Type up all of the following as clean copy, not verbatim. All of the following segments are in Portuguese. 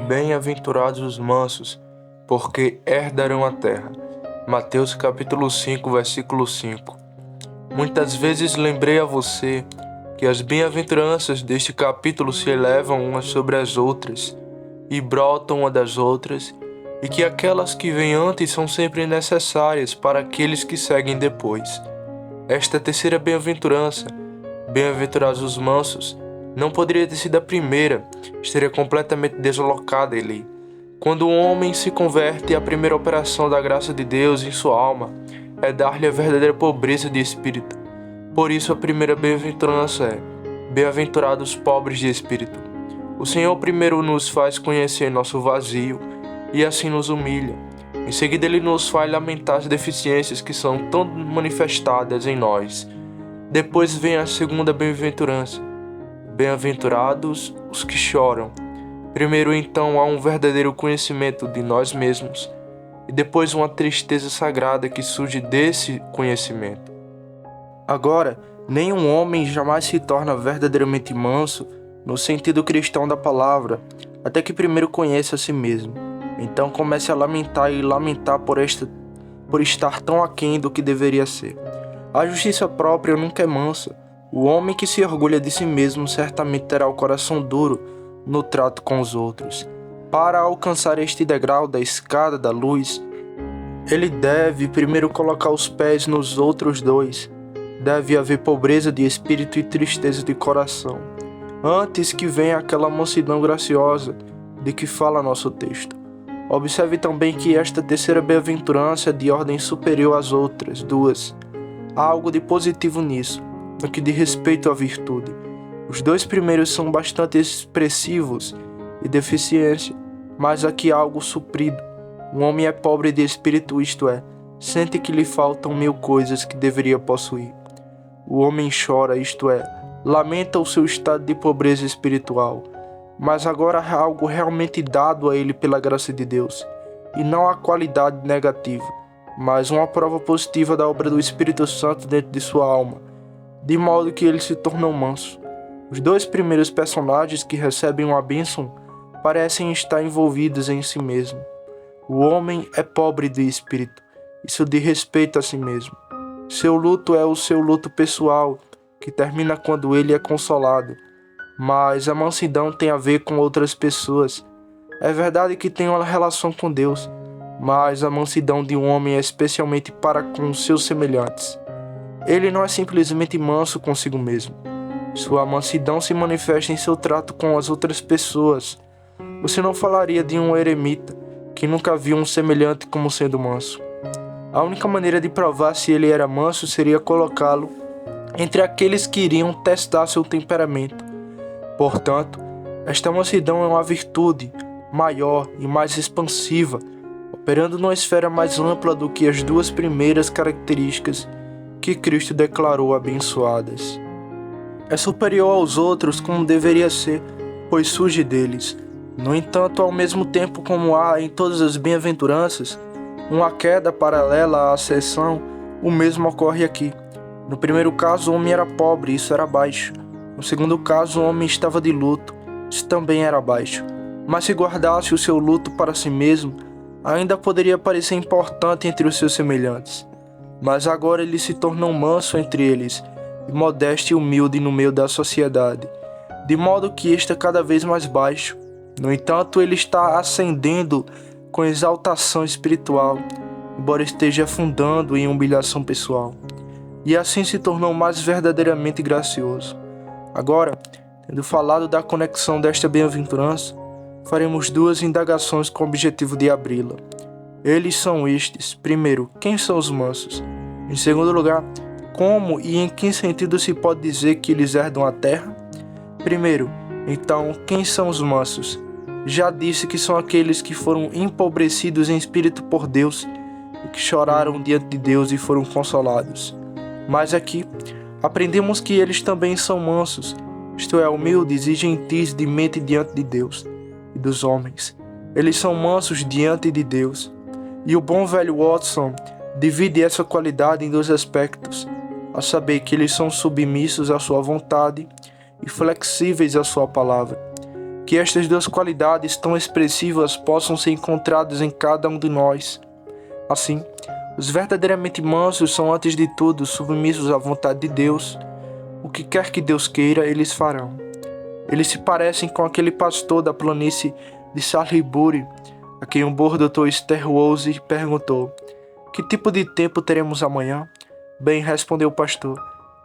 Bem-aventurados os mansos, porque herdarão a terra. Mateus capítulo 5, versículo 5. Muitas vezes lembrei a você que as bem-aventuranças deste capítulo se elevam umas sobre as outras e brotam uma das outras, e que aquelas que vêm antes são sempre necessárias para aqueles que seguem depois. Esta terceira bem-aventurança, bem-aventurados os mansos, não poderia ter sido a primeira, estaria completamente deslocada ali. Quando um homem se converte, a primeira operação da graça de Deus em sua alma é dar-lhe a verdadeira pobreza de espírito. Por isso a primeira bem-aventurança é: bem-aventurados os pobres de espírito. O Senhor primeiro nos faz conhecer nosso vazio e assim nos humilha. Em seguida ele nos faz lamentar as deficiências que são tão manifestadas em nós. Depois vem a segunda bem-aventurança: bem-aventurados os que choram. Primeiro, então, há um verdadeiro conhecimento de nós mesmos, e depois uma tristeza sagrada que surge desse conhecimento. Agora, nenhum homem jamais se torna verdadeiramente manso no sentido cristão da palavra, até que primeiro conheça a si mesmo. Então comece a lamentar e lamentar por estar tão aquém do que deveria ser. A justiça própria nunca é mansa. O homem que se orgulha de si mesmo certamente terá o coração duro no trato com os outros. Para alcançar este degrau da escada da luz, ele deve primeiro colocar os pés nos outros dois. Deve haver pobreza de espírito e tristeza de coração, antes que venha aquela mansidão graciosa de que fala nosso texto. Observe também que esta terceira bem-aventurança é de ordem superior às outras duas. Há algo de positivo nisso, no que diz respeito à virtude. Os dois primeiros são bastante expressivos e deficiência, mas aqui há algo suprido. Um homem é pobre de espírito, isto é, sente que lhe faltam 1000 coisas que deveria possuir. O homem chora, isto é, lamenta o seu estado de pobreza espiritual, mas agora há algo realmente dado a ele pela graça de Deus, e não a qualidade negativa, mas uma prova positiva da obra do Espírito Santo dentro de sua alma, de modo que ele se tornou manso. Os dois primeiros personagens que recebem uma bênção parecem estar envolvidos em si mesmo. O homem é pobre de espírito, isso diz respeito a si mesmo. Seu luto é o seu luto pessoal, que termina quando ele é consolado, mas a mansidão tem a ver com outras pessoas. É verdade que tem uma relação com Deus, mas a mansidão de um homem é especialmente para com seus semelhantes. Ele não é simplesmente manso consigo mesmo. Sua mansidão se manifesta em seu trato com as outras pessoas. Você não falaria de um eremita que nunca viu um semelhante como sendo manso. A única maneira de provar se ele era manso seria colocá-lo entre aqueles que iriam testar seu temperamento. Portanto, esta mansidão é uma virtude maior e mais expansiva, operando numa esfera mais ampla do que as duas primeiras características que Cristo declarou abençoadas. É superior aos outros como deveria ser, pois surge deles. No entanto, ao mesmo tempo como há em todas as bem-aventuranças uma queda paralela à ascensão, o mesmo ocorre aqui. No primeiro caso, o homem era pobre, isso era baixo. No segundo caso, o homem estava de luto, isso também era baixo. Mas se guardasse o seu luto para si mesmo, ainda poderia parecer importante entre os seus semelhantes. Mas agora ele se tornou manso entre eles, e modesto e humilde no meio da sociedade, de modo que este é cada vez mais baixo. No entanto, ele está ascendendo com exaltação espiritual, embora esteja afundando em humilhação pessoal, e assim se tornou mais verdadeiramente gracioso. Agora, tendo falado da conexão desta bem-aventurança, faremos duas indagações com o objetivo de abri-la. Eles são estes: primeiro, quem são os mansos? Em segundo lugar, como e em que sentido se pode dizer que eles herdam a terra? Primeiro, então, quem são os mansos? Já disse que são aqueles que foram empobrecidos em espírito por Deus e que choraram diante de Deus e foram consolados. Mas aqui, aprendemos que eles também são mansos, isto é, humildes e gentis de mente diante de Deus e dos homens. Eles são mansos diante de Deus. E o bom velho Watson divide essa qualidade em 2 aspectos, a saber que eles são submissos à sua vontade e flexíveis à sua palavra. que estas duas qualidades tão expressivas possam ser encontradas em cada um de nós. Assim, os verdadeiramente mansos são antes de tudo submissos à vontade de Deus. O que quer que Deus queira, eles farão. Eles se parecem com aquele pastor da planície de Salisbury, a quem um bom Dr. Sterwose perguntou: "Que tipo de tempo teremos amanhã?" "Bem", respondeu o pastor,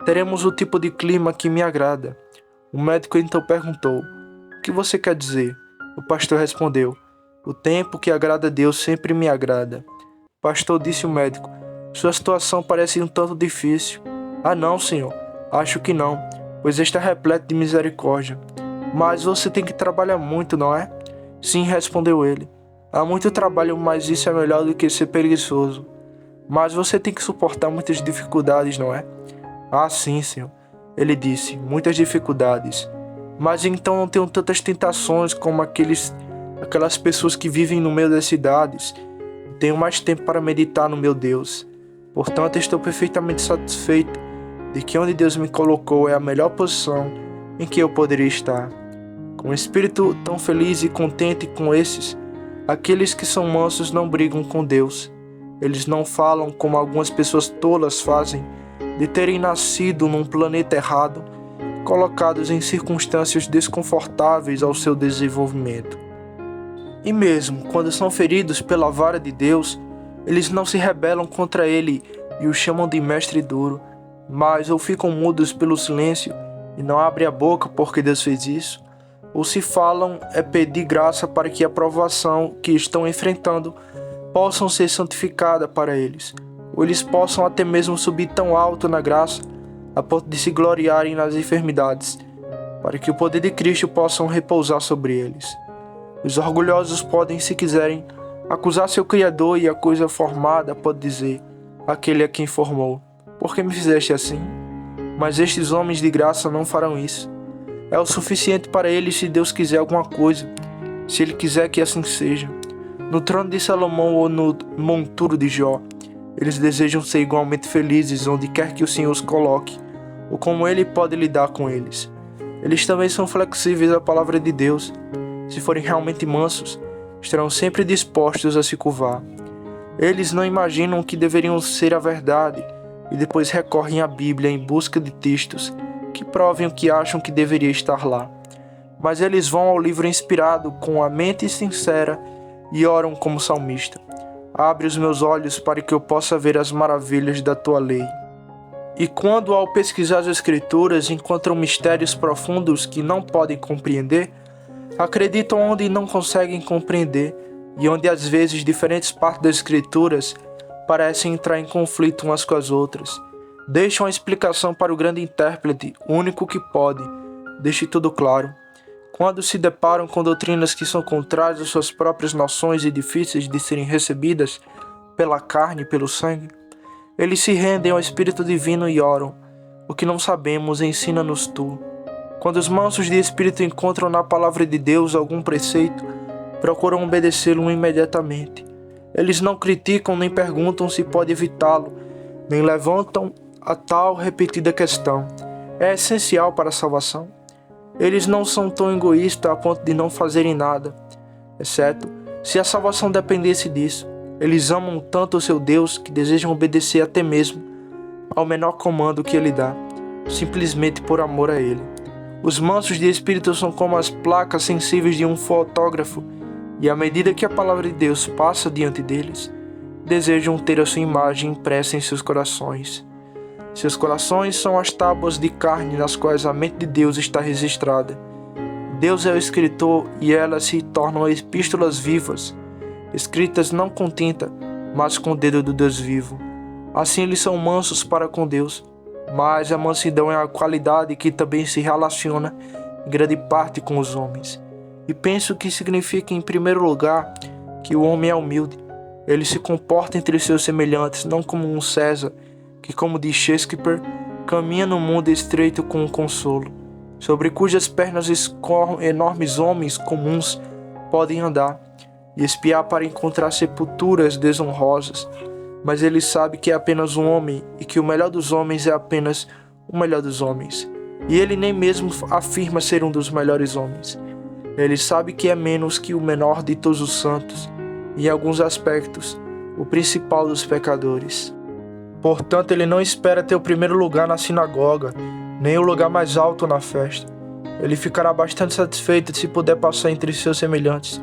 "teremos o tipo de clima que me agrada." O médico então perguntou: "O que você quer dizer?" O pastor respondeu: "O tempo que agrada a Deus sempre me agrada." "Pastor", disse o médico, "sua situação parece um tanto difícil." "Ah, não, senhor, acho que não, pois está repleto de misericórdia." "Mas você tem que trabalhar muito, não é?" "Sim", respondeu ele. "Há muito trabalho, mas isso é melhor do que ser preguiçoso." "Mas você tem que suportar muitas dificuldades, não é?" "Ah, sim, senhor", ele disse, "muitas dificuldades. Mas então não tenho tantas tentações como aquelas pessoas que vivem no meio das cidades. Tenho mais tempo para meditar no meu Deus. Portanto, estou perfeitamente satisfeito de que onde Deus me colocou é a melhor posição em que eu poderia estar." Com um espírito tão feliz e contente com esses, aqueles que são mansos não brigam com Deus. Eles não falam como algumas pessoas tolas fazem, de terem nascido num planeta errado, colocados em circunstâncias desconfortáveis ao seu desenvolvimento. E mesmo quando são feridos pela vara de Deus, eles não se rebelam contra ele e o chamam de mestre duro, mas ou ficam mudos pelo silêncio e não abrem a boca porque Deus fez isso, ou se falam é pedir graça para que a provação que estão enfrentando possam ser santificada para eles, ou eles possam até mesmo subir tão alto na graça a ponto de se gloriarem nas enfermidades, para que o poder de Cristo possa repousar sobre eles. Os orgulhosos podem, se quiserem, acusar seu Criador, e a coisa formada pode dizer: "Aquele a quem formou, por que me fizeste assim?" Mas estes homens de graça não farão isso. É o suficiente para eles se Deus quiser alguma coisa, se Ele quiser que assim seja. No trono de Salomão ou no monturo de Jó, eles desejam ser igualmente felizes onde quer que o Senhor os coloque, ou como Ele pode lidar com eles. Eles também são flexíveis à palavra de Deus. Se forem realmente mansos, estarão sempre dispostos a se curvar. Eles não imaginam que deveriam ser a verdade e depois recorrem à Bíblia em busca de textos que provem o que acham que deveria estar lá. Mas eles vão ao livro inspirado com a mente sincera e oram como salmista: "Abre os meus olhos para que eu possa ver as maravilhas da tua lei." E quando, ao pesquisar as Escrituras, encontram mistérios profundos que não podem compreender, acreditam onde não conseguem compreender e onde às vezes diferentes partes das Escrituras parecem entrar em conflito umas com as outras. Deixam a explicação para o grande intérprete, o único que pode. Deixe tudo claro. Quando se deparam com doutrinas que são contrárias às suas próprias noções e difíceis de serem recebidas pela carne e pelo sangue, eles se rendem ao Espírito Divino e oram: "O que não sabemos, ensina-nos tu." Quando os mansos de espírito encontram na palavra de Deus algum preceito, procuram obedecê-lo imediatamente. Eles não criticam nem perguntam se pode evitá-lo, nem levantam a tal repetida questão: "É essencial para a salvação?" Eles não são tão egoístas a ponto de não fazerem nada, exceto se a salvação dependesse disso. Eles amam tanto o seu Deus que desejam obedecer até mesmo ao menor comando que Ele dá, simplesmente por amor a Ele. Os mansos de espírito são como as placas sensíveis de um fotógrafo, e à medida que a palavra de Deus passa diante deles, desejam ter a sua imagem impressa em seus corações. Seus corações são as tábuas de carne nas quais a mente de Deus está registrada. Deus é o escritor e elas se tornam epístolas vivas, escritas não com tinta, mas com o dedo do Deus vivo. Assim eles são mansos para com Deus, mas a mansidão é a qualidade que também se relaciona em grande parte com os homens. E penso que significa, em primeiro lugar, que o homem é humilde. Ele se comporta entre seus semelhantes, não como um César, que, como diz Shakespeare, caminha no mundo estreito com um consolo, sobre cujas pernas enormes homens comuns podem andar e espiar para encontrar sepulturas desonrosas. Mas ele sabe que é apenas um homem e que o melhor dos homens é apenas o melhor dos homens. E ele nem mesmo afirma ser um dos melhores homens. Ele sabe que é menos que o menor de todos os santos, e em alguns aspectos, o principal dos pecadores. Portanto, ele não espera ter o primeiro lugar na sinagoga, nem o lugar mais alto na festa. Ele ficará bastante satisfeito se puder passar entre seus semelhantes,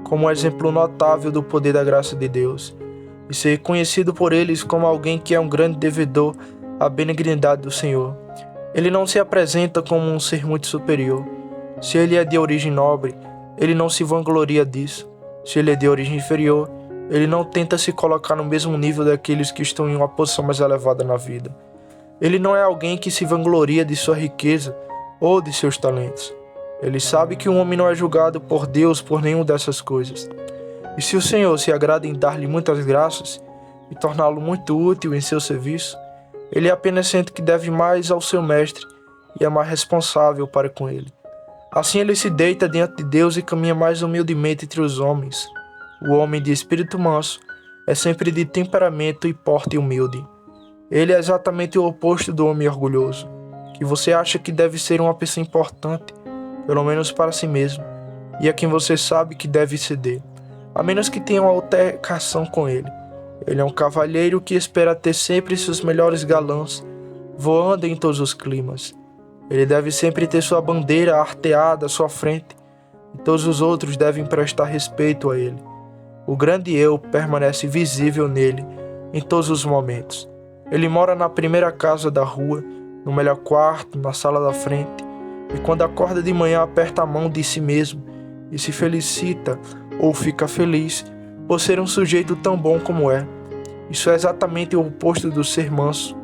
como um exemplo notável do poder da graça de Deus, e ser reconhecido por eles como alguém que é um grande devedor à benignidade do Senhor. Ele não se apresenta como um ser muito superior. Se ele é de origem nobre, ele não se vangloria disso. Se ele é de origem inferior, ele não tenta se colocar no mesmo nível daqueles que estão em uma posição mais elevada na vida. Ele não é alguém que se vangloria de sua riqueza ou de seus talentos. Ele sabe que um homem não é julgado por Deus por nenhuma dessas coisas. E se o Senhor se agrada em dar-lhe muitas graças e torná-lo muito útil em seu serviço, ele apenas sente que deve mais ao seu mestre e é mais responsável para com ele. Assim ele se deita diante de Deus e caminha mais humildemente entre os homens. O homem de espírito manso é sempre de temperamento e porte humilde. Ele é exatamente o oposto do homem orgulhoso, que você acha que deve ser uma pessoa importante, pelo menos para si mesmo, e a quem você sabe que deve ceder, a menos que tenha uma altercação com ele. Ele é um cavalheiro que espera ter sempre seus melhores galãs, voando em todos os climas. Ele deve sempre ter sua bandeira arteada à sua frente, e todos os outros devem prestar respeito a ele. O grande eu permanece visível nele em todos os momentos. Ele mora na primeira casa da rua, no melhor quarto, na sala da frente, e quando acorda de manhã aperta a mão de si mesmo e se felicita ou fica feliz por ser um sujeito tão bom como é. Isso é exatamente o oposto do ser manso,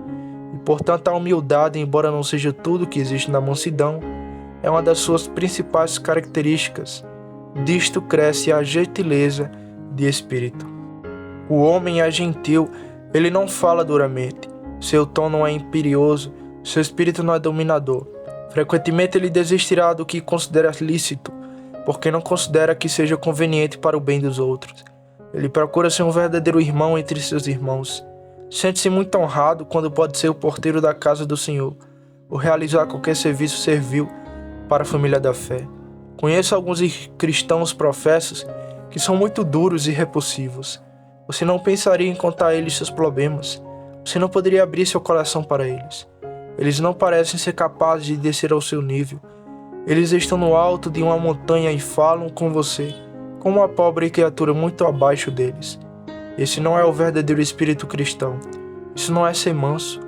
e portanto a humildade, embora não seja tudo que existe na mansidão, é uma das suas principais características. Disto cresce a gentileza de espírito. O homem é gentil, ele não fala duramente, seu tom não é imperioso, seu espírito não é dominador. Frequentemente ele desistirá do que considera lícito, porque não considera que seja conveniente para o bem dos outros. Ele procura ser um verdadeiro irmão entre seus irmãos. Sente-se muito honrado quando pode ser o porteiro da casa do Senhor, ou realizar qualquer serviço servil para a família da fé. Conheço alguns cristãos professos que são muito duros e repulsivos. Você não pensaria em contar a eles seus problemas. Você não poderia abrir seu coração para eles. Eles não parecem ser capazes de descer ao seu nível. Eles estão no alto de uma montanha e falam com você, como uma pobre criatura muito abaixo deles. Esse não é o verdadeiro espírito cristão. Isso não é ser manso.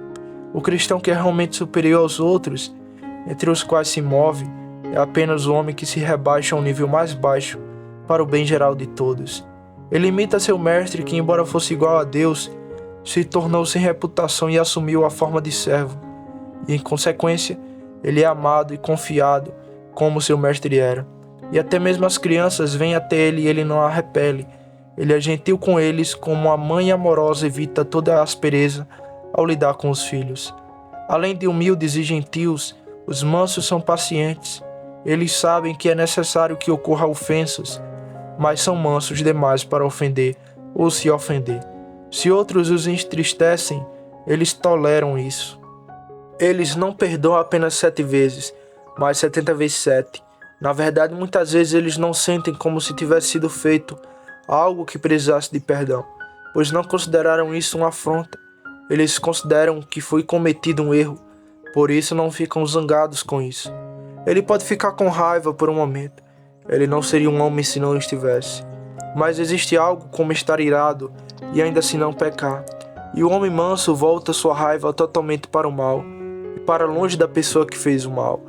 O cristão que é realmente superior aos outros, entre os quais se move, é apenas o homem que se rebaixa a um nível mais baixo para o bem geral de todos. Ele imita seu mestre que, embora fosse igual a Deus, se tornou sem reputação e assumiu a forma de servo. E, em consequência, ele é amado e confiado como seu mestre era. E até mesmo as crianças vêm até ele e ele não a repele. Ele é gentil com eles como a mãe amorosa evita toda a aspereza ao lidar com os filhos. Além de humildes e gentios, os mansos são pacientes. Eles sabem que é necessário que ocorra ofensas, mas são mansos demais para ofender ou se ofender. Se outros os entristecem, eles toleram isso. Eles não perdoam apenas 7 vezes, mas 70 vezes 7. Na verdade, muitas vezes eles não sentem como se tivesse sido feito algo que precisasse de perdão, pois não consideraram isso uma afronta. Eles consideram que foi cometido um erro, por isso não ficam zangados com isso. Ele pode ficar com raiva por um momento. Ele não seria um homem se não estivesse. Mas existe algo como estar irado e ainda assim não pecar. E o homem manso volta sua raiva totalmente para o mal e para longe da pessoa que fez o mal.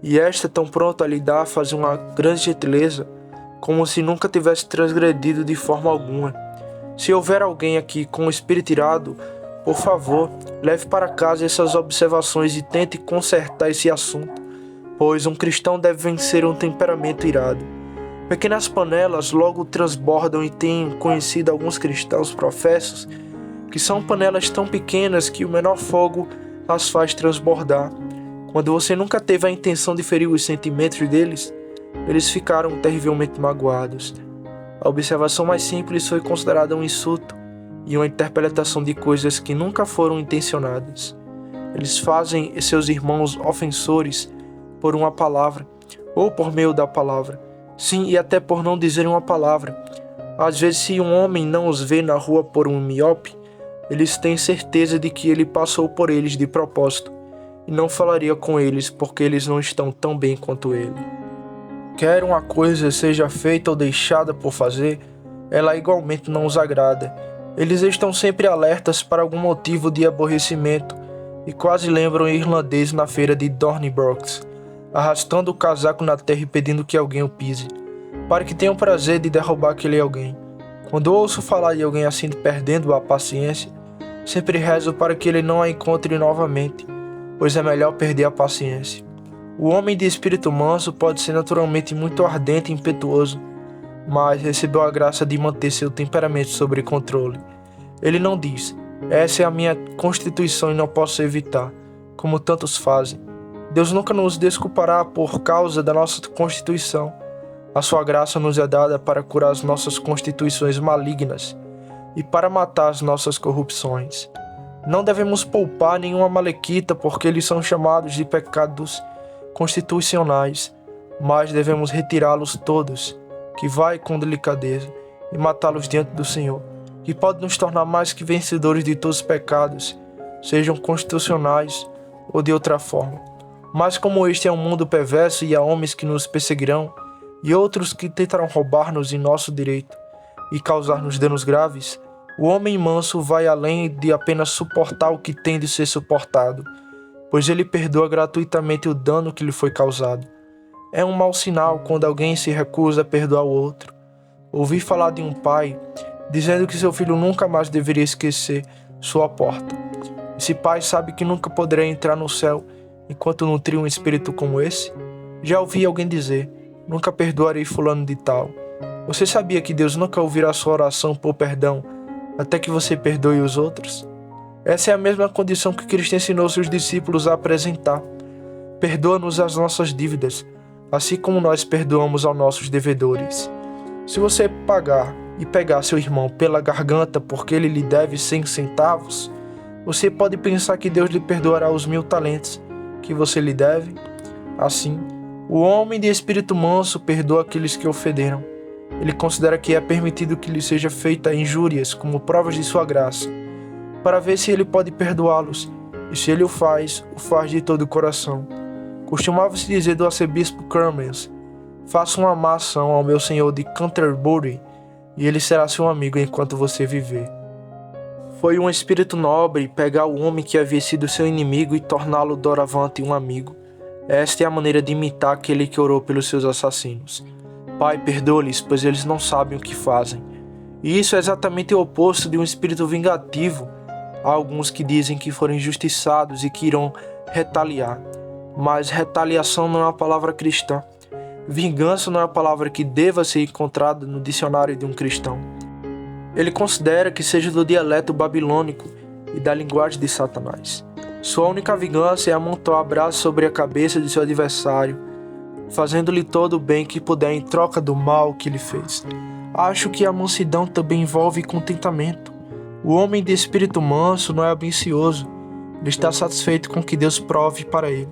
E esta tão pronta a lidar faz uma grande gentileza, como se nunca tivesse transgredido de forma alguma. Se houver alguém aqui com o espírito irado, por favor, leve para casa essas observações e tente consertar esse assunto, pois um cristão deve vencer um temperamento irado. Pequenas panelas logo transbordam e tenho conhecido alguns cristãos professos que são panelas tão pequenas que o menor fogo as faz transbordar. Quando você nunca teve a intenção de ferir os sentimentos deles, eles ficaram terrivelmente magoados. A observação mais simples foi considerada um insulto e uma interpretação de coisas que nunca foram intencionadas. Eles fazem seus irmãos ofensores por uma palavra ou por meio da palavra, Sim, e até por não dizerem uma palavra. Às vezes, se um homem não os vê na rua por um miope, eles têm certeza de que ele passou por eles de propósito e não falaria com eles porque eles não estão tão bem quanto ele. Quer uma coisa seja feita ou deixada por fazer, ela igualmente não os agrada. Eles estão sempre alertas para algum motivo de aborrecimento e quase lembram o irlandês na feira de Dorneybrooks, arrastando o casaco na terra e pedindo que alguém o pise, para que tenham prazer de derrubar aquele alguém. Quando ouço falar de alguém assim perdendo a paciência, sempre rezo para que ele não a encontre novamente, pois é melhor perder a paciência. O homem de espírito manso pode ser naturalmente muito ardente e impetuoso, mas recebeu a graça de manter seu temperamento sob controle. Ele não diz, essa é a minha constituição e não posso evitar, como tantos fazem. Deus nunca nos desculpará por causa da nossa constituição. A sua graça nos é dada para curar as nossas constituições malignas e para matar as nossas corrupções. Não devemos poupar nenhuma malequita porque eles são chamados de pecados constitucionais, mas devemos retirá-los todos, que vai com delicadeza, e matá-los diante do Senhor, que pode nos tornar mais que vencedores de todos os pecados, sejam constitucionais ou de outra forma. Mas como este é um mundo perverso e há homens que nos perseguirão, e outros que tentarão roubar-nos em nosso direito e causar-nos danos graves, o homem manso vai além de apenas suportar o que tem de ser suportado, pois ele perdoa gratuitamente o dano que lhe foi causado. É um mau sinal quando alguém se recusa a perdoar o outro. Ouvi falar de um pai dizendo que seu filho nunca mais deveria esquecer sua porta. Esse pai sabe que nunca poderá entrar no céu enquanto nutrir um espírito como esse? Já ouvi alguém dizer, nunca perdoarei fulano de tal. Você sabia que Deus nunca ouvirá sua oração por perdão até que você perdoe os outros? Essa é a mesma condição que Cristo ensinou seus discípulos a apresentar. Perdoa-nos as nossas dívidas, assim como nós perdoamos aos nossos devedores. Se você pagar e pegar seu irmão pela garganta porque ele lhe deve 100 centavos, você pode pensar que Deus lhe perdoará os 1000 talentos que você lhe deve? Assim, o homem de espírito manso perdoa aqueles que ofenderam. Ele considera que é permitido que lhe seja feita injúrias como provas de sua graça, para ver se ele pode perdoá-los, e se ele o faz de todo o coração. Costumava-se dizer do arcebispo Cromwell, faça uma má ação ao meu senhor de Canterbury, e ele será seu amigo enquanto você viver. Foi um espírito nobre pegar o homem que havia sido seu inimigo e torná-lo doravante um amigo. Esta é a maneira de imitar aquele que orou pelos seus assassinos. Pai, perdoa-lhes, pois eles não sabem o que fazem. E isso é exatamente o oposto de um espírito vingativo. Há alguns que dizem que foram injustiçados e que irão retaliar. Mas retaliação não é uma palavra cristã. Vingança não é uma palavra que deva ser encontrada no dicionário de um cristão. Ele considera que seja do dialeto babilônico e da linguagem de Satanás. Sua única vingança é amontoar braços sobre a cabeça de seu adversário, fazendo-lhe todo o bem que puder em troca do mal que lhe fez. Acho que a mansidão também envolve contentamento. O homem de espírito manso não é ambicioso, ele está satisfeito com o que Deus prove para ele.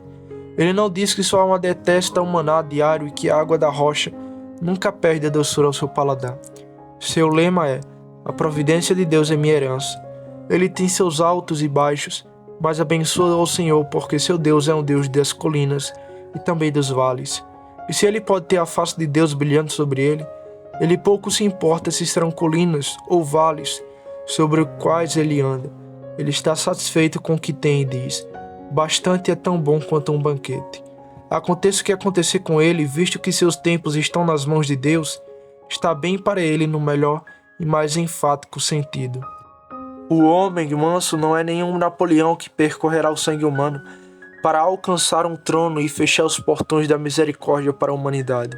Ele não diz que sua alma detesta o maná diário e que a água da rocha nunca perde a doçura ao seu paladar. Seu lema é, a providência de Deus é minha herança. Ele tem seus altos e baixos, mas abençoa o Senhor porque seu Deus é um Deus das colinas e também dos vales. E se ele pode ter a face de Deus brilhando sobre ele, ele pouco se importa se serão colinas ou vales sobre os quais ele anda. Ele está satisfeito com o que tem e diz, bastante é tão bom quanto um banquete. Aconteça o que acontecer com ele, visto que seus tempos estão nas mãos de Deus, está bem para ele no melhor e mais enfático sentido. O homem manso não é nenhum Napoleão que percorrerá o sangue humano para alcançar um trono e fechar os portões da misericórdia para a humanidade.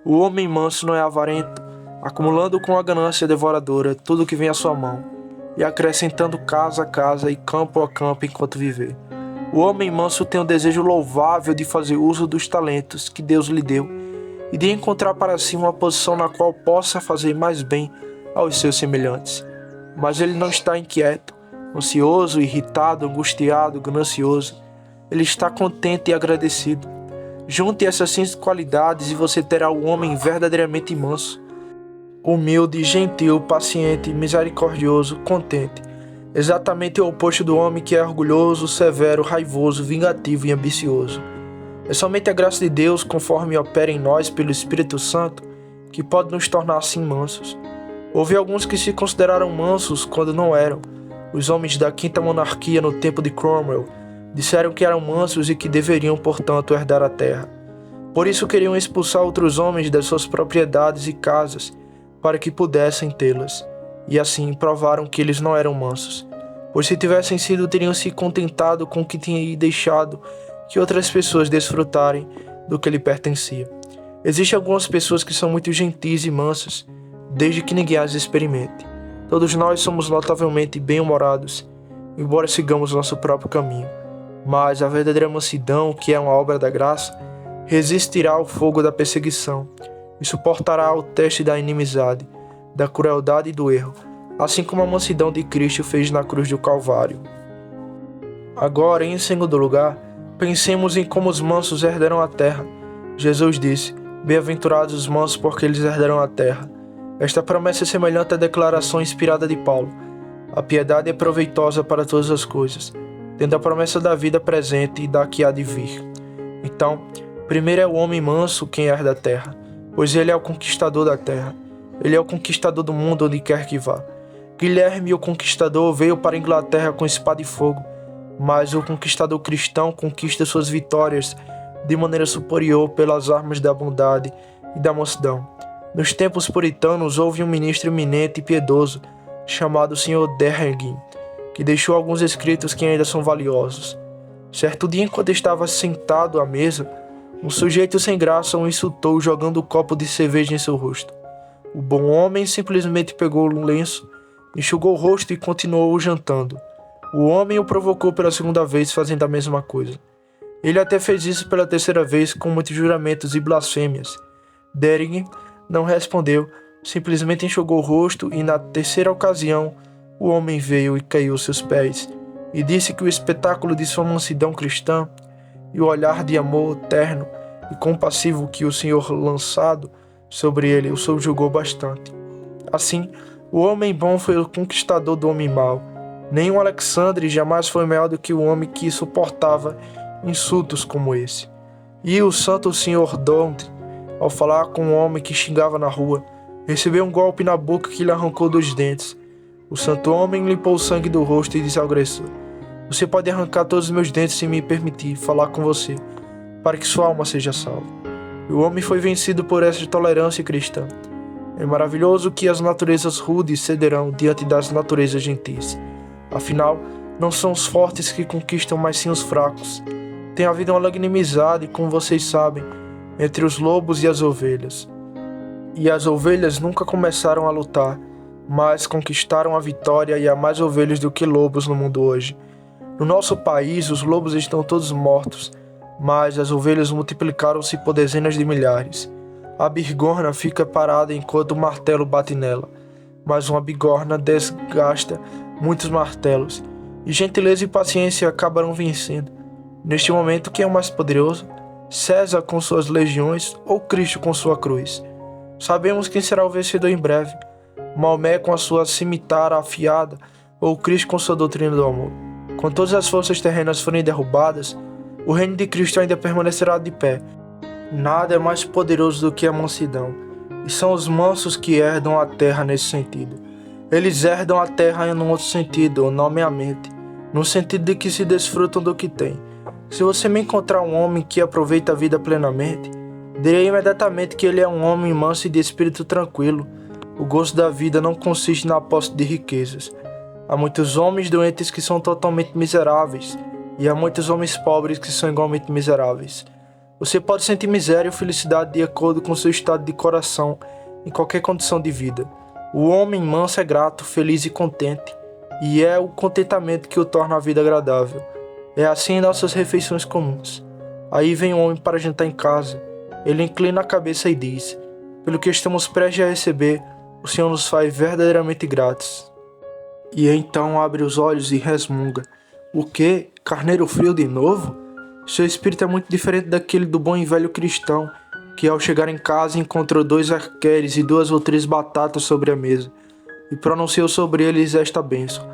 O homem manso não é avarento, acumulando com a ganância devoradora tudo que vem à sua mão, e acrescentando casa a casa e campo a campo enquanto viver. O homem manso tem o desejo louvável de fazer uso dos talentos que Deus lhe deu e de encontrar para si uma posição na qual possa fazer mais bem aos seus semelhantes. Mas ele não está inquieto, ansioso, irritado, angustiado, ganancioso. Ele está contente e agradecido. Junte essas 5 qualidades e você terá o homem verdadeiramente manso, humilde, gentil, paciente, misericordioso, contente. Exatamente o oposto do homem que é orgulhoso, severo, raivoso, vingativo e ambicioso. É somente a graça de Deus, conforme opera em nós pelo Espírito Santo, que pode nos tornar assim mansos. Houve alguns que se consideraram mansos quando não eram. Os homens da Quinta Monarquia no tempo de Cromwell disseram que eram mansos e que deveriam, portanto, herdar a terra. Por isso queriam expulsar outros homens das suas propriedades e casas, para que pudessem tê-las. E assim provaram que eles não eram mansos, pois se tivessem sido, teriam se contentado com o que tinha e deixado que outras pessoas desfrutarem do que lhe pertencia. Existem algumas pessoas que são muito gentis e mansas, desde que ninguém as experimente. Todos nós somos notavelmente bem-humorados, embora sigamos nosso próprio caminho. Mas a verdadeira mansidão, que é uma obra da graça, resistirá ao fogo da perseguição e suportará o teste da inimizade, da crueldade e do erro, assim como a mansidão de Cristo fez na cruz do Calvário. Agora, em segundo lugar, pensemos em como os mansos herdarão a terra. Jesus disse: "Bem-aventurados os mansos, porque eles herdarão a terra." Esta promessa é semelhante à declaração inspirada de Paulo: "A piedade é proveitosa para todas as coisas, tendo a promessa da vida presente e da que há de vir." Então, primeiro é o homem manso quem herda a terra, pois ele é o conquistador da terra. Ele é o conquistador do mundo onde quer que vá. Guilherme, o conquistador, veio para a Inglaterra com espada e fogo, mas o conquistador cristão conquista suas vitórias de maneira superior pelas armas da bondade e da mansidão. Nos tempos puritanos houve um ministro eminente e piedoso chamado Sr. Derringin, que deixou alguns escritos que ainda são valiosos. Certo dia, enquanto estava sentado à mesa, um sujeito sem graça o insultou jogando um copo de cerveja em seu rosto. O bom homem simplesmente pegou um lenço, enxugou o rosto e continuou jantando. O homem o provocou pela segunda vez, fazendo a mesma coisa. Ele até fez isso pela terceira vez, com muitos juramentos e blasfêmias. Derringin não respondeu, simplesmente enxugou o rosto e, na terceira ocasião, o homem veio e caiu aos seus pés, e disse que o espetáculo de sua mansidão cristã e o olhar de amor terno e compassivo que o Senhor lançado sobre ele o subjugou bastante. Assim, o homem bom foi o conquistador do homem mau. Nenhum Alexandre jamais foi maior do que o homem que suportava insultos como esse. E o santo Sr. Dont, ao falar com um homem que xingava na rua, recebeu um golpe na boca que lhe arrancou 2 dentes. O santo homem limpou o sangue do rosto e disse ao agressor: "Você pode arrancar todos os meus dentes se me permitir falar com você, para que sua alma seja salva." E o homem foi vencido por essa tolerância cristã. É maravilhoso que as naturezas rudes cederão diante das naturezas gentis. Afinal, não são os fortes que conquistam, mas sim os fracos. Tem havido uma longanimidade, como vocês sabem, entre os lobos e as ovelhas. E as ovelhas nunca começaram a lutar, mas conquistaram a vitória, e há mais ovelhas do que lobos no mundo hoje. No nosso país, os lobos estão todos mortos, mas as ovelhas multiplicaram-se por dezenas de milhares. A bigorna fica parada enquanto o martelo bate nela, mas uma bigorna desgasta muitos martelos, e gentileza e paciência acabarão vencendo. Neste momento, quem é o mais poderoso? César com suas legiões ou Cristo com sua cruz? Sabemos quem será o vencedor em breve: Maomé com a sua cimitarra afiada ou Cristo com sua doutrina do amor. Quando todas as forças terrenas forem derrubadas, o reino de Cristo ainda permanecerá de pé. Nada é mais poderoso do que a mansidão, e são os mansos que herdam a terra nesse sentido. Eles herdam a terra em um outro sentido, nomeadamente, no sentido de que se desfrutam do que têm. Se você me encontrar um homem que aproveita a vida plenamente, direi imediatamente que ele é um homem manso e de espírito tranquilo. O gosto da vida não consiste na posse de riquezas. Há muitos homens doentes que são totalmente miseráveis, e há muitos homens pobres que são igualmente miseráveis. Você pode sentir miséria ou felicidade de acordo com seu estado de coração em qualquer condição de vida. O homem manso é grato, feliz e contente, e é o contentamento que o torna a vida agradável. É assim em nossas refeições comuns. Aí vem o homem para jantar em casa. Ele inclina a cabeça e diz: "Pelo que estamos prestes a receber, o Senhor nos faz verdadeiramente gratos." E então abre os olhos e resmunga: "O quê? Carneiro frio de novo?" Seu espírito é muito diferente daquele do bom e velho cristão, que ao chegar em casa encontrou 2 arqueires e 2 ou 3 batatas sobre a mesa, e pronunciou sobre eles esta bênção: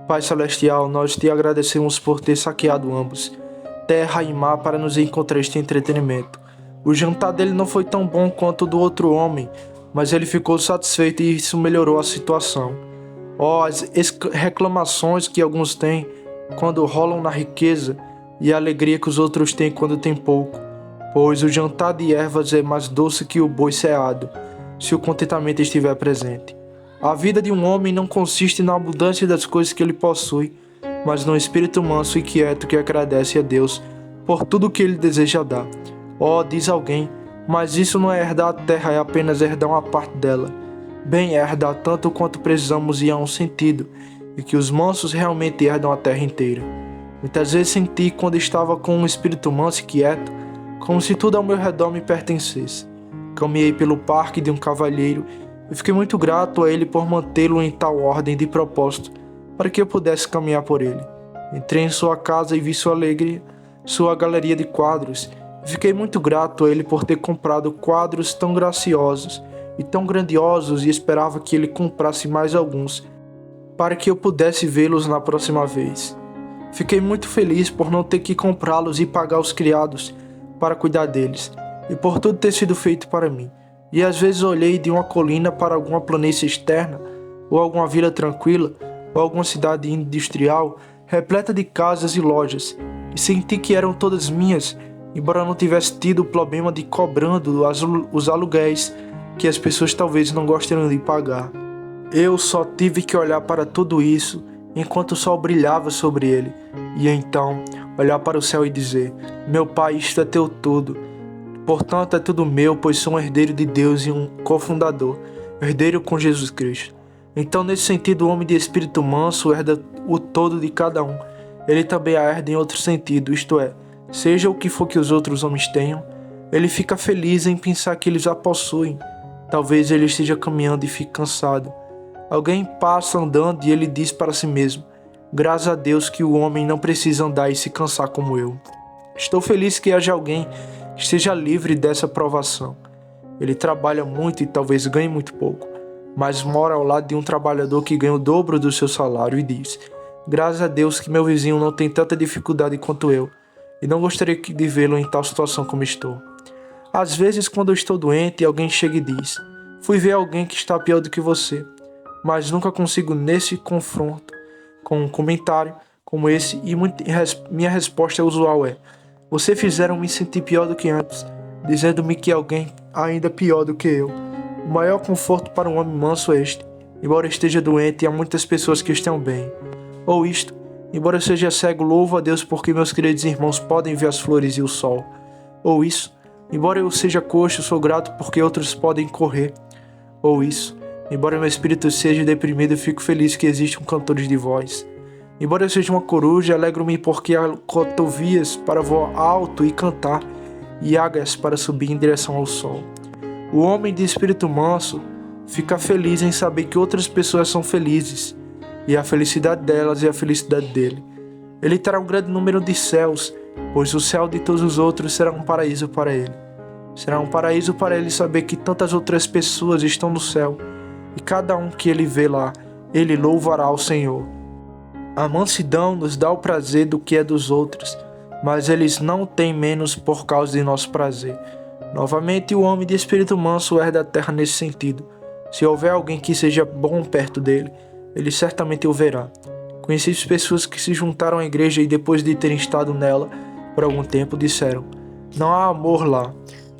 Pai Celestial, nós te agradecemos por ter saqueado ambos, terra e mar, para nos encontrar este entretenimento. O jantar dele não foi tão bom quanto o do outro homem, mas ele ficou satisfeito e isso melhorou a situação. As reclamações que alguns têm quando rolam na riqueza e a alegria que os outros têm quando têm pouco, pois o jantar de ervas é mais doce que o boi ceado, se o contentamento estiver presente. A vida de um homem não consiste na abundância das coisas que ele possui, mas no espírito manso e quieto que agradece a Deus por tudo que ele deseja dar. Diz alguém, mas isso não é herdar a terra, é apenas herdar uma parte dela. Bem, é herdar tanto quanto precisamos e há um sentido, e que os mansos realmente herdam a terra inteira. Muitas vezes senti, quando estava com um espírito manso e quieto, como se tudo ao meu redor me pertencesse. Caminhei pelo parque de um cavalheiro e fiquei muito grato a ele por mantê-lo em tal ordem de propósito, para que eu pudesse caminhar por ele. Entrei em sua casa e vi sua alegria, sua galeria de quadros, e fiquei muito grato a ele por ter comprado quadros tão graciosos e tão grandiosos, e esperava que ele comprasse mais alguns, para que eu pudesse vê-los na próxima vez. Fiquei muito feliz por não ter que comprá-los e pagar os criados para cuidar deles, e por tudo ter sido feito para mim. E às vezes olhei de uma colina para alguma planície externa, ou alguma vila tranquila, ou alguma cidade industrial, repleta de casas e lojas, e senti que eram todas minhas, embora não tivesse tido o problema de cobrando os aluguéis que as pessoas talvez não gostariam de pagar. Eu só tive que olhar para tudo isso enquanto o sol brilhava sobre ele, e então olhar para o céu e dizer: meu Pai, isto é teu tudo, portanto é tudo meu, pois sou um herdeiro de Deus e um cofundador, herdeiro com Jesus Cristo. Então, nesse sentido, o homem de espírito manso herda o todo de cada um. Ele também a herda em outro sentido, isto é, seja o que for que os outros homens tenham, ele fica feliz em pensar que eles a possuem. Talvez ele esteja caminhando e fique cansado. Alguém passa andando e ele diz para si mesmo: graças a Deus que o homem não precisa andar e se cansar como eu. Estou feliz que haja alguém que esteja livre dessa provação. Ele trabalha muito e talvez ganhe muito pouco, mas mora ao lado de um trabalhador que ganha o dobro do seu salário e diz: graças a Deus que meu vizinho não tem tanta dificuldade quanto eu, e não gostaria de vê-lo em tal situação como estou. Às vezes, quando eu estou doente, alguém chega e diz: fui ver alguém que está pior do que você, mas nunca consigo nesse confronto com um comentário como esse, e minha resposta usual é: você fizeram me sentir pior do que antes, dizendo-me que alguém ainda pior do que eu. O maior conforto para um homem manso é este: embora esteja doente, há muitas pessoas que estão bem. Ou isto: embora eu seja cego, louvo a Deus porque meus queridos irmãos podem ver as flores e o sol. Ou isso: embora eu seja coxo, sou grato porque outros podem correr. Ou isso: embora meu espírito seja deprimido, fico feliz que existam cantores de voz. Embora eu seja uma coruja, alegro-me porque há cotovias para voar alto e cantar, e águias para subir em direção ao sol. O homem de espírito manso fica feliz em saber que outras pessoas são felizes, e a felicidade delas é a felicidade dele. Ele terá um grande número de céus, pois o céu de todos os outros será um paraíso para ele. Será um paraíso para ele saber que tantas outras pessoas estão no céu, e cada um que ele vê lá, ele louvará ao Senhor. A mansidão nos dá o prazer do que é dos outros, mas eles não têm menos por causa de nosso prazer. Novamente, o homem de espírito manso herda a terra nesse sentido. Se houver alguém que seja bom perto dele, ele certamente o verá. Conheci pessoas que se juntaram à igreja e depois de terem estado nela por algum tempo disseram: não há amor lá.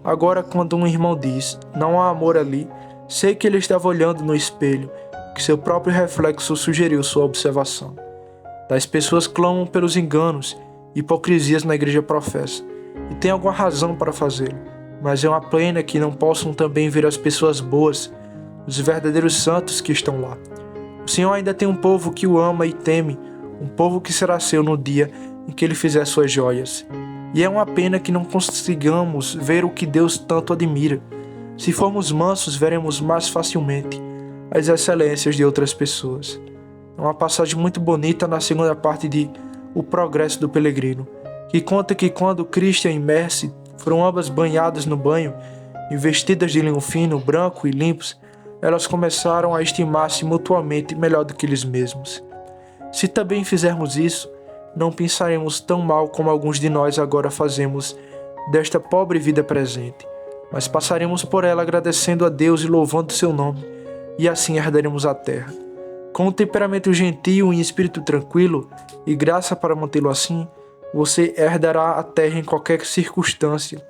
Agora, quando um irmão diz: não há amor ali, sei que ele estava olhando no espelho, que seu próprio reflexo sugeriu sua observação. Tais pessoas clamam pelos enganos e hipocrisias na igreja professa, e tem alguma razão para fazê-lo, mas é uma pena que não possam também ver as pessoas boas, os verdadeiros santos que estão lá. O Senhor ainda tem um povo que o ama e teme, um povo que será seu no dia em que ele fizer suas joias. E é uma pena que não consigamos ver o que Deus tanto admira. Se formos mansos, veremos mais facilmente as excelências de outras pessoas. É uma passagem muito bonita na segunda parte de O Progresso do Peregrino. que conta que quando Christian e Mercy foram ambas banhadas no banho e vestidas de linho fino, branco e limpos, elas começaram a estimar-se mutuamente melhor do que eles mesmos. Se também fizermos isso, não pensaremos tão mal como alguns de nós agora fazemos desta pobre vida presente, mas passaremos por ela agradecendo a Deus e louvando seu nome, e assim herdaremos a terra. Com um temperamento gentil e espírito tranquilo, e graça para mantê-lo assim, você herdará a terra em qualquer circunstância.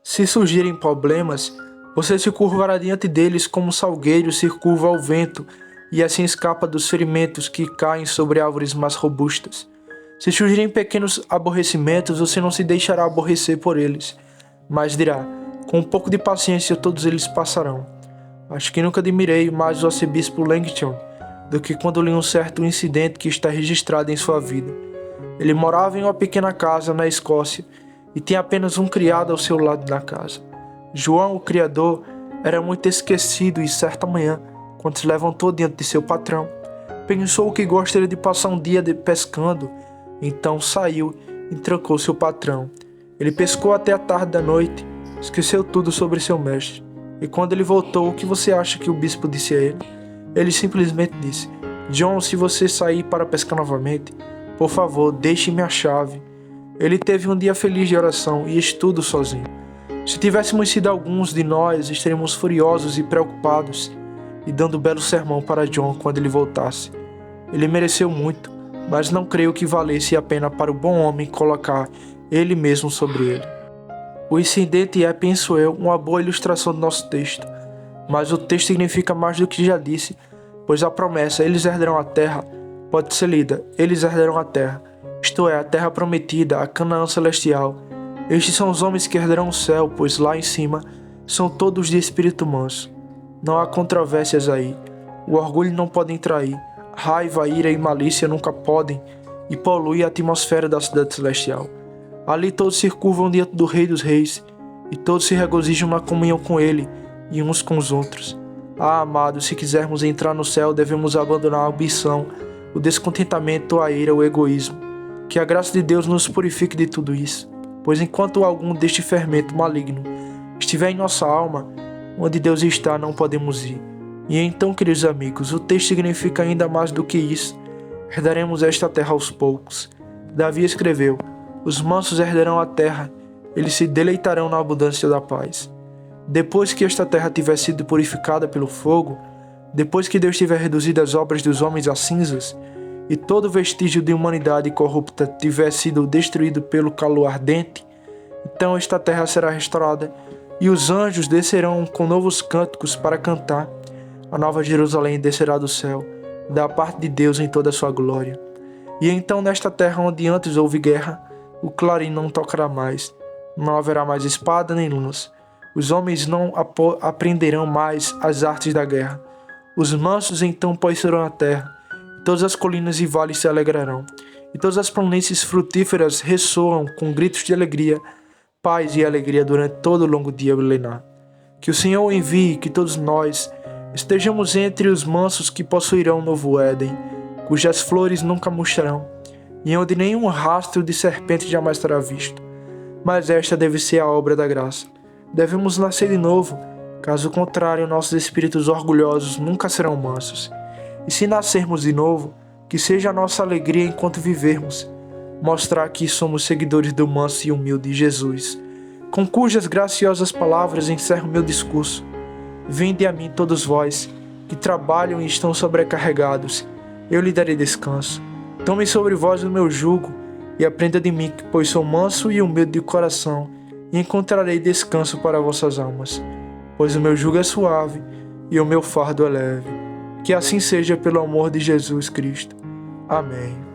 Se surgirem problemas, você se curvará diante deles como um salgueiro se curva ao vento, e assim escapa dos ferimentos que caem sobre árvores mais robustas. Se surgirem pequenos aborrecimentos, você não se deixará aborrecer por eles, mas dirá: com um pouco de paciência todos eles passarão. Acho que nunca admirei mais o arcebispo Langton do que quando li um certo incidente que está registrado em sua vida. Ele morava em uma pequena casa na Escócia e tinha apenas um criado ao seu lado na casa. João, o criador, era muito esquecido e certa manhã, quando se levantou diante de seu patrão, pensou que gostaria de passar um dia pescando. Então saiu e trancou seu patrão. Ele pescou até a tarde da noite, esqueceu tudo sobre seu mestre. E quando ele voltou, o que você acha que o bispo disse a ele? Ele simplesmente disse: John, se você sair para pescar novamente, por favor, deixe-me a chave. Ele teve um dia feliz de oração e estudo sozinho. Se tivéssemos sido alguns de nós, estaríamos furiosos e preocupados, e dando um belo sermão para John quando ele voltasse. Ele mereceu muito, mas não creio que valesse a pena para o bom homem colocar ele mesmo sobre ele. O incidente é, penso eu, uma boa ilustração do nosso texto, mas o texto significa mais do que já disse, pois a promessa, eles herdarão a terra, pode ser lida: eles herdarão a terra, isto é, a terra prometida, a Canaã celestial. Estes são os homens que herdarão o céu, pois lá em cima são todos de espírito manso. Não há controvérsias aí. O orgulho não pode trair, raiva, ira e malícia nunca podem, e polui a atmosfera da cidade celestial. Ali todos se curvam diante do Rei dos Reis, e todos se regozijam na comunhão com Ele e uns com os outros. Ah, amados, se quisermos entrar no céu, devemos abandonar a ambição, o descontentamento, a ira, o egoísmo. Que a graça de Deus nos purifique de tudo isso, pois enquanto algum deste fermento maligno estiver em nossa alma, onde Deus está não podemos ir. E então, queridos amigos, o texto significa ainda mais do que isso: herdaremos esta terra aos poucos. Davi escreveu: os mansos herdarão a terra, eles se deleitarão na abundância da paz. Depois que esta terra tiver sido purificada pelo fogo, depois que Deus tiver reduzido as obras dos homens a cinzas, e todo vestígio de humanidade corrupta tiver sido destruído pelo calor ardente, então esta terra será restaurada, e os anjos descerão com novos cânticos para cantar. A nova Jerusalém descerá do céu, da parte de Deus em toda a sua glória. E então nesta terra onde antes houve guerra, o clarim não tocará mais, não haverá mais espada nem lança. Os homens não aprenderão mais as artes da guerra. Os mansos então possuirão a terra, e todas as colinas e vales se alegrarão, e todas as planícies frutíferas ressoam com gritos de alegria, paz e alegria durante todo o longo dia milenar. Que o Senhor envie que todos nós estejamos entre os mansos que possuirão o novo Éden, cujas flores nunca murcharão, e onde nenhum rastro de serpente jamais será visto. Mas esta deve ser a obra da graça. Devemos nascer de novo, caso contrário, nossos espíritos orgulhosos nunca serão mansos. E se nascermos de novo, que seja a nossa alegria enquanto vivermos, mostrar que somos seguidores do manso e humilde Jesus, com cujas graciosas palavras encerro meu discurso. Vinde a mim todos vós, que trabalham e estão sobrecarregados, eu lhe darei descanso. Tome sobre vós o meu jugo, e aprenda de mim, pois sou manso e humilde de coração, e encontrarei descanso para vossas almas. Pois o meu jugo é suave, e o meu fardo é leve. Que assim seja pelo amor de Jesus Cristo. Amém.